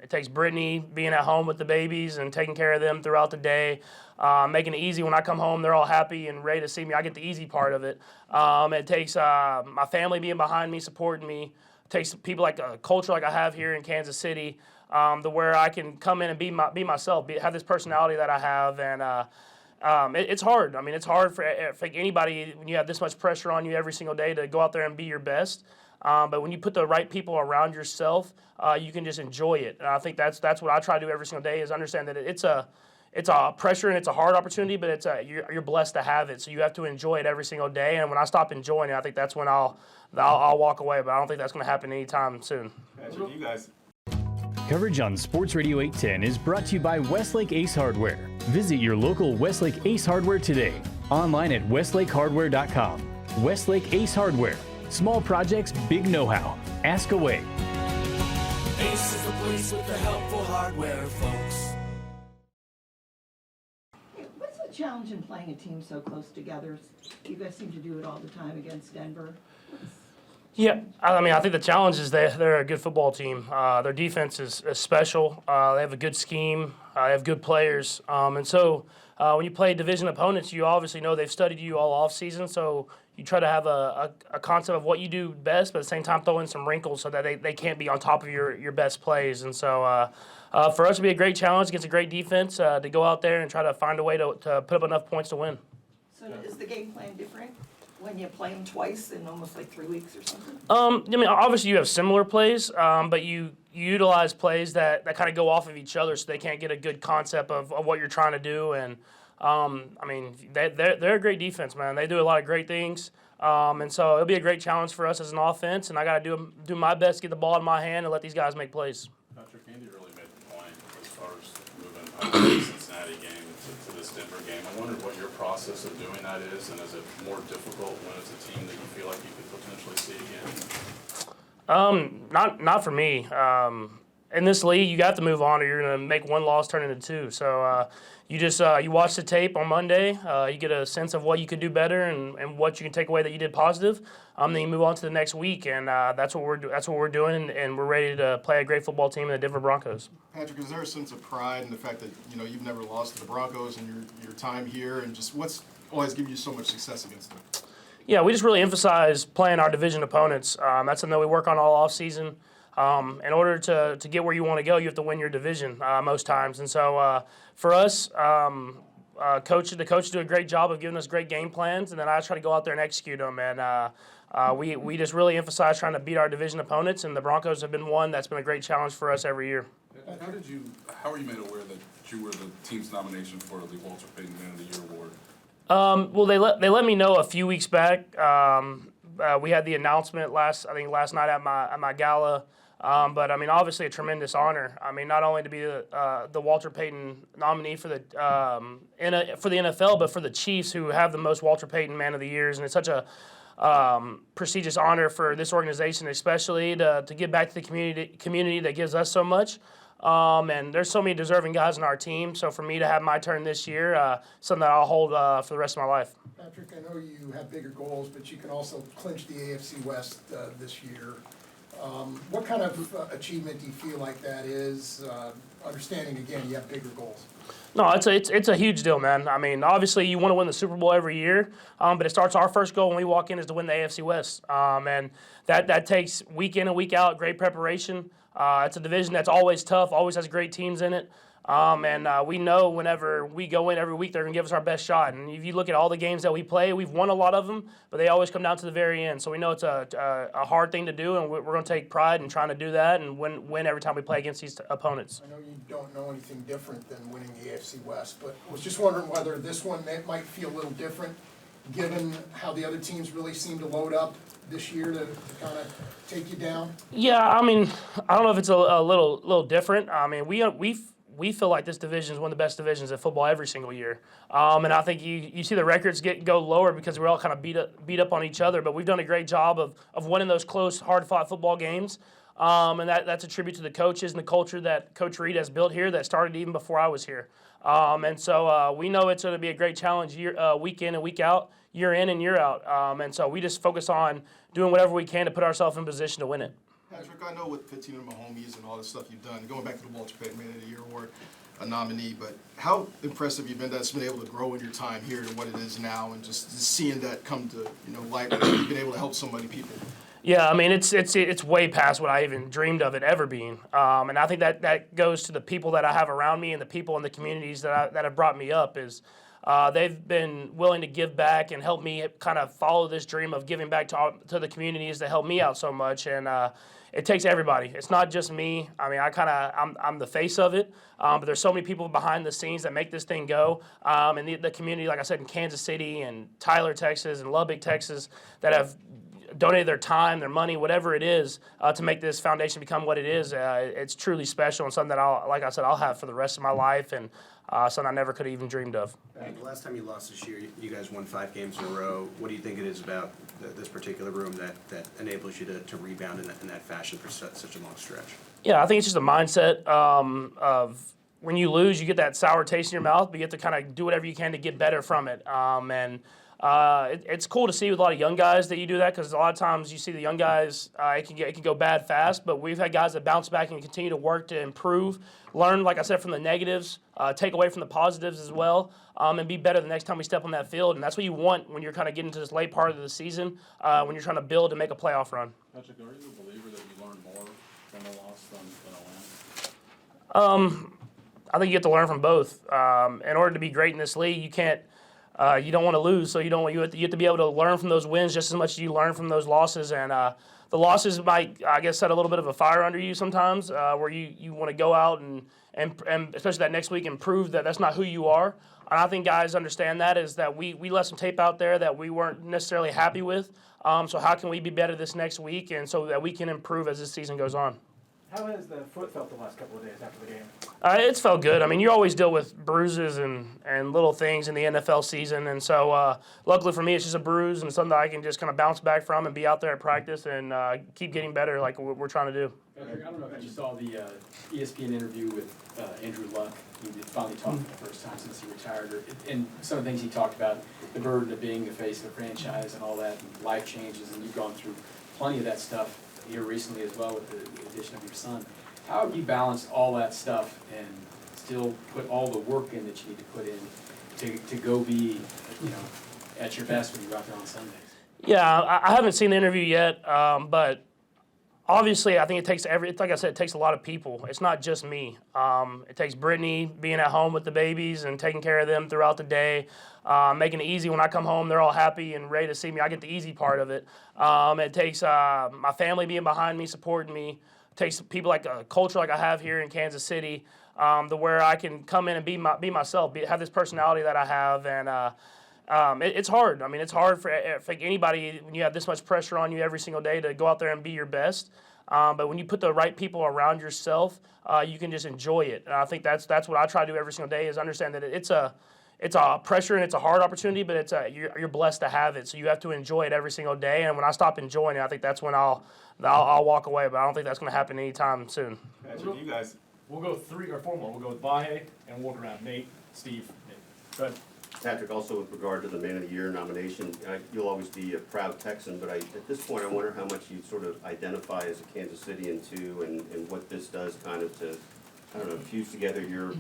It takes Brittany being at home with the babies and taking care of them throughout the day, making it easy when I come home. They're all happy and ready to see me. I get the easy part of it. It takes my family being behind me, supporting me. It takes people like a culture like I have here in Kansas City, to where I can come in and be myself, have this personality that I have, and it's hard. I mean, it's hard for anybody when you have this much pressure on you every single day to go out there and be your best. But when you put the right people around yourself, you can just enjoy it. And I think that's what I try to do every single day, is understand that it's a pressure and it's a hard opportunity, but you're blessed to have it. So you have to enjoy it every single day. And when I stop enjoying it, I think that's when I'll walk away. But I don't think that's going to happen anytime soon. Patrick, you guys. Coverage on Sports Radio 810 is brought to you by Westlake Ace Hardware. Visit your local Westlake Ace Hardware today. Online at westlakehardware.com. Westlake Ace Hardware. Small projects, big know-how. Ask away. Ace is the place with the helpful hardware, folks. What's the challenge in playing a team so close together? You guys seem to do it all the time against Denver. Yeah, I mean, I think the challenge is they're a good football team. Their defense is special. They have a good scheme. They have good players. And so when you play division opponents, you obviously know they've studied you all offseason, so you try to have a concept of what you do best, but at the same time throw in some wrinkles so that they can't be on top of your best plays. And so for us, it'll be a great challenge against a great defense to go out there and try to find a way to put up enough points to win. So is the game plan different when you play them twice in almost like 3 weeks or something? I mean, obviously you have similar plays, but you utilize plays that kind of go off of each other, so they can't get a good concept of what you're trying to do. And I mean, they're a great defense, man. They do a lot of great things, and so it'll be a great challenge for us as an offense. And I got to do my best to get the ball in my hand and let these guys make plays. Patrick, Andy really made the point as far as moving out of the Cincinnati game to this Denver game. I wondered what your process of doing that is, and is it more difficult when it's a team that you feel like you could potentially see again? Not for me. In this league, you got to move on, or you're going to make one loss turn into two. So you watch the tape on Monday. You get a sense of what you could do better and what you can take away that you did positive. Then you move on to the next week, and that's what we're doing, and we're ready to play a great football team in the Denver Broncos. Patrick, is there a sense of pride in the fact that you've never lost to the Broncos in your time here, and just what's always given you so much success against them? Yeah, we just really emphasize playing our division opponents. That's something that we work on all off season. In order to get where you want to go, you have to win your division most times. And so for us, the coaches do a great job of giving us great game plans, and then I try to go out there and execute them. And we just really emphasize trying to beat our division opponents, and the Broncos have been one that's been a great challenge for us every year. How were you made aware that you were the team's nomination for the Walter Payton Man of the Year award? Well, they let me know a few weeks back. We had the announcement last night at my gala. But I mean, obviously a tremendous honor. I mean, not only to be the Walter Payton nominee for the NFL, but for the Chiefs, who have the most Walter Payton Man of the Years, and it's such a prestigious honor for this organization, especially to give back to the community that gives us so much. And there's so many deserving guys on our team. So for me to have my turn this year, something that I'll hold for the rest of my life. Patrick, I know you have bigger goals, but you can also clinch the AFC West this year. What kind of achievement do you feel like that is? Understanding, again, you have bigger goals. No, it's a huge deal, man. I mean, obviously you want to win the Super Bowl every year, but it starts our first goal when we walk in is to win the AFC West, and that takes week in and week out great preparation. It's a division that's always tough, always has great teams in it. And we know whenever we go in every week, they're going to give us our best shot. And if you look at all the games that we play, we've won a lot of them, but they always come down to the very end. So we know it's a hard thing to do, and we're going to take pride in trying to do that and win every time we play against these opponents. I know you don't know anything different than winning the AFC West, but I was just wondering whether this one might feel a little different, given how the other teams really seem to load up this year to kind of take you down. Yeah, I mean, I don't know if it's a little different. I mean, we feel like this division is one of the best divisions in football every single year. And I think you see the records go lower because we're all kind of beat up on each other. But we've done a great job of winning those close, hard-fought football games. And that's a tribute to the coaches and the culture that Coach Reed has built here that started even before I was here. And so we know it's going to be a great challenge week in and week out, year in and year out. And so we just focus on doing whatever we can to put ourselves in position to win it. Patrick, I know with 15 of Mahomes and all the stuff you've done, going back to the Walter Payton Man of the Year award, a nominee, but how impressive you've been that's been able to grow in your time here to what it is now, and just seeing that come to light, you've been able to help so many people. Yeah, I mean, it's way past what I even dreamed of it ever being. And I think that goes to the people that I have around me and the people in the communities that have brought me up. They've been willing to give back and help me kind of follow this dream of giving back to the communities that help me out so much. And it takes everybody. It's not just me. I mean, I'm the face of it, but there's so many people behind the scenes that make this thing go. And the community, like I said, in Kansas City and Tyler, Texas, and Lubbock, Texas, that have donated their time, their money, whatever it is, to make this foundation become what it is. It's truly special and something that I'll have for the rest of my life, and something I never could have even dreamed of. The last time you lost this year, you guys won 5 games in a row. What do you think it is about this particular room that enables you to rebound in that fashion for such a long stretch? Yeah, I think it's just a mindset of when you lose, you get that sour taste in your mouth, but you have to kind of do whatever you can to get better from it. It's cool to see with a lot of young guys that you do that, because a lot of times you see the young guys, it can go bad fast, but we've had guys that bounce back and continue to work to improve, learn, like I said, from the negatives, take away from the positives as well, and be better the next time we step on that field. And that's what you want when you're kind of getting to this late part of the season, when you're trying to build and make a playoff run. Patrick, are you a believer that you learn more from a loss than a win? I think you have to learn from both. In order to be great in this league, you can't. You don't want to lose, so you have to be able to learn from those wins just as much as you learn from those losses. And the losses might, I guess, set a little bit of a fire under you sometimes, where you want to go out and especially that next week and prove that that's not who you are. And I think guys understand that, is that we left some tape out there that we weren't necessarily happy with. So how can we be better this next week, and so that we can improve as this season goes on? How has the foot felt the last couple of days after the game? It's felt good. I mean, you always deal with bruises and little things in the NFL season. And so luckily for me, it's just a bruise and something that I can just kind of bounce back from and be out there at practice and keep getting better like we're trying to do. Patrick, I don't know if you saw the ESPN interview with Andrew Luck. He finally talked for the first time since he retired. And some of the things he talked about, the burden of being the face of the franchise and all that, and life changes. And you've gone through plenty of that stuff here recently as well with the addition of your son. How have you balanced all that stuff and still put all the work in that you need to put in to go be, at your best when you're out there on Sundays? Yeah, I haven't seen the interview yet, but obviously I think it takes like I said, it takes a lot of people. It's not just me. It takes Brittany being at home with the babies and taking care of them throughout the day, making it easy. When I come home, they're all happy and ready to see me. I get the easy part of it. It takes my family being behind me, supporting me. It takes people like a culture like I have here in Kansas City, to where I can come in and be myself, have this personality that I have. And it's hard. I mean, it's hard for anybody when you have this much pressure on you every single day to go out there and be your best. But when you put the right people around yourself, you can just enjoy it. And I think that's what I try to do every single day, is understand that it's a pressure and it's a hard opportunity, but you're blessed to have it. So you have to enjoy it every single day. And when I stop enjoying it, I think that's when I'll walk away. But I don't think that's going to happen anytime soon. Patrick, you guys, we'll go 3 or 4 more. We'll go with Vahe and we'll walk around. Nate, Steve, Nate. Go ahead. Patrick, also with regard to the Man of the Year nomination, you'll always be a proud Texan, but at this point I wonder how much you sort of identify as a Kansas Citian too, and what this does kind of to, I don't know, fuse together your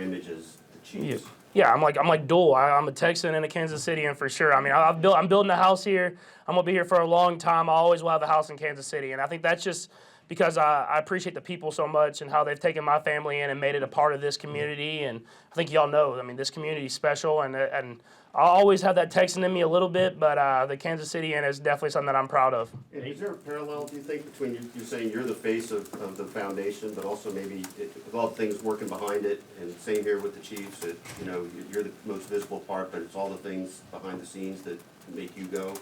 image as the Chiefs. Yeah, I'm like dual. I'm a Texan and a Kansas Citian for sure. I mean, I'm building a house here. I'm gonna be here for a long time. I always will have a house in Kansas City, and I think that's just because I appreciate the people so much and how they've taken my family in and made it a part of this community. And I think y'all know, I mean, this community is special, and I always have that Texan in me a little bit, but the Kansas Citian is definitely something that I'm proud of. And is there a parallel, do you think, between you saying you're the face of the foundation, but also maybe with all the things working behind it, and same here with the Chiefs, that you're the most visible part, but it's all the things behind the scenes that make you go?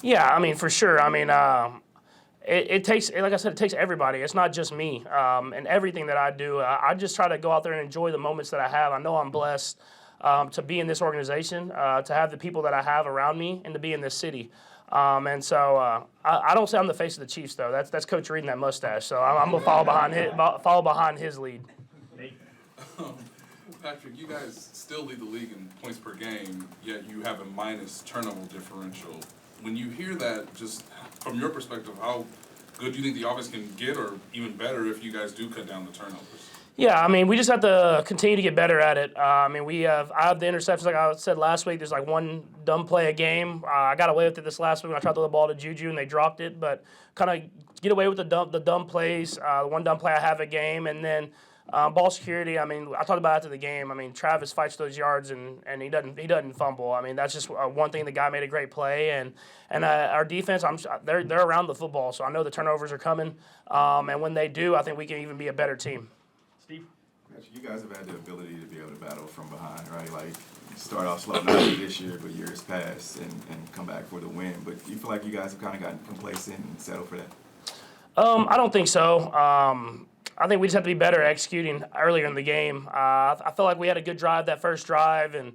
Yeah, I mean, for sure. I mean, it takes, like I said, it takes everybody. It's not just me. And everything that I do, I just try to go out there and enjoy the moments that I have. I know I'm blessed to be in this organization, to have the people that I have around me, and to be in this city. And so I don't say I'm the face of the Chiefs, though. That's Coach Reed and that mustache. So I'm going to follow behind his lead. Patrick, you guys still lead the league in points per game, yet you have a minus turnover differential. When you hear that, just from your perspective, how good do you think the offense can get, or even better if you guys do cut down the turnovers? Yeah, I mean, we just have to continue to get better at it. I mean, I have the interceptions, like I said last week. There's like one dumb play a game. I got away with it this last week when I tried to throw the ball to Juju and they dropped it. But kind of get away with the dumb plays. The one dumb play I have a game, and then ball security. I mean, I talked about it after the game. I mean, Travis fights those yards and he doesn't fumble. I mean, that's just one thing. The guy made a great play, and our defense. They're around the football, so I know the turnovers are coming. And when they do, I think we can even be a better team. Steve? You guys have had the ability to be able to battle from behind, right? Like, start off slow, not only this year, but years past, and come back for the win. But do you feel like you guys have kind of gotten complacent and settled for that? I don't think so. I think we just have to be better at executing earlier in the game. I feel like we had a good drive that first drive, and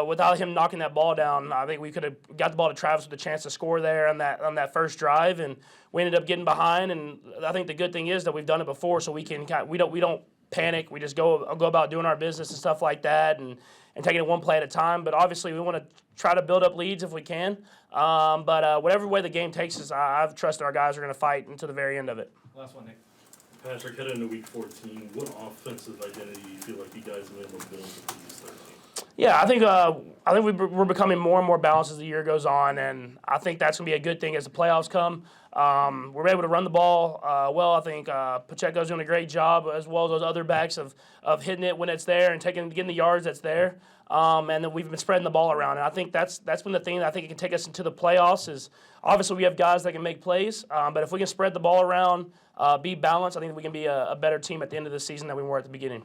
without him knocking that ball down, I think we could have got the ball to Travis with a chance to score there on that first drive, and we ended up getting behind. And I think the good thing is that we've done it before, so we don't panic. We just go about doing our business and stuff like that, and taking it one play at a time. But obviously, we want to try to build up leads if we can. But whatever way the game takes us, I've trusted our guys are going to fight until the very end of it. Last one, Nick. Patrick, heading into week 14, what offensive identity do you feel like you guys have been able to build with these 13? Yeah, I think we're becoming more and more balanced as the year goes on, and I think that's going to be a good thing as the playoffs come. We're able to run the ball well. I think Pacheco's doing a great job, as well as those other backs of hitting it when it's there and getting the yards that's there. And then we've been spreading the ball around, and I think that's been the thing that I think it can take us into the playoffs. Is obviously we have guys that can make plays, but if we can spread the ball around, be balanced, I think we can be a better team at the end of the season than we were at the beginning.